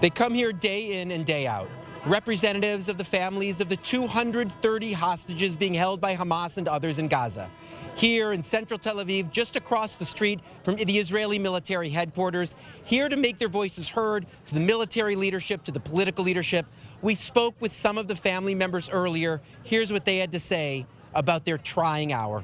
They come here day in and day out. Representatives of the families of the 230 hostages being held by Hamas and others in Gaza. Here in central Tel Aviv, just across the street from the Israeli military headquarters, here to make their voices heard to the military leadership, to the political leadership. We spoke with some of the family members earlier. Here's what they had to say about their trying hour.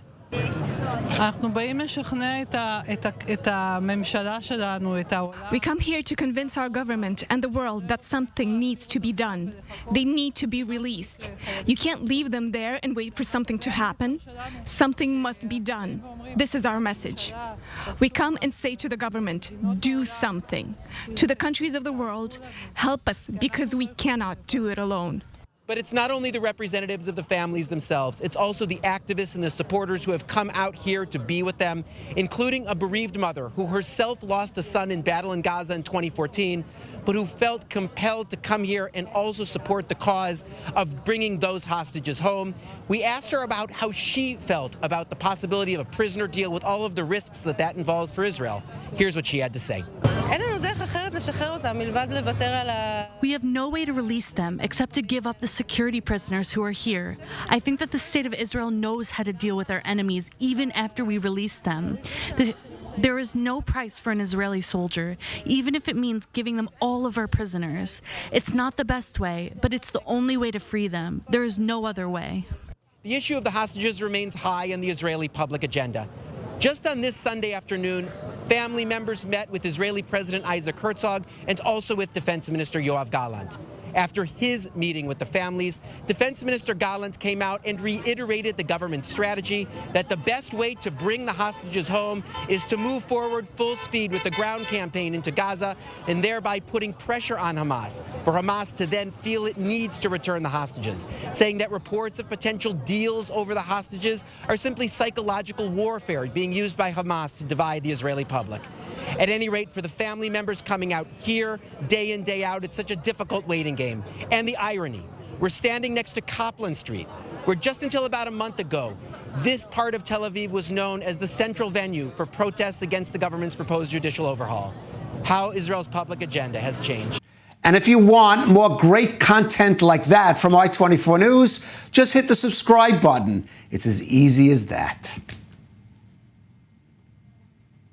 We come here to convince our government and the world that something needs to be done. They need to be released. You can't leave them there and wait for something to happen. Something must be done. This is our message. We come and say to the government, do something. To the countries of the world, help us because we cannot do it alone. But it's not only the representatives of the families themselves, it's also the activists and the supporters who have come out here to be with them, including a bereaved mother who herself lost a son in battle in Gaza in 2014, but who felt compelled to come here and also support the cause of bringing those hostages home. We asked her about how she felt about the possibility of a prisoner deal with all of the risks that involves for Israel. Here's what she had to say. We have no way to release them except to give up the security prisoners who are here. I think that the state of Israel knows how to deal with our enemies even after we release them. There is no price for an Israeli soldier, even if it means giving them all of our prisoners. It's not the best way, but it's the only way to free them. There is no other way. The issue of the hostages remains high on the Israeli public agenda. Just on this Sunday afternoon, family members met with Israeli President Isaac Herzog and also with Defense Minister Yoav Gallant. After his meeting with the families, Defense Minister Gallant came out and reiterated the government's strategy that the best way to bring the hostages home is to move forward full speed with the ground campaign into Gaza and thereby putting pressure on Hamas, for Hamas to then feel it needs to return the hostages, saying that reports of potential deals over the hostages are simply psychological warfare being used by Hamas to divide the Israeli public. At any rate, for the family members coming out here day in, day out, it's such a difficult waiting game. And the irony, we're standing next to Copland Street, where just until about a month ago, this part of Tel Aviv was known as the central venue for protests against the government's proposed judicial overhaul. How Israel's public agenda has changed. And if you want more great content like that from I-24 News, just hit the subscribe button. It's as easy as that.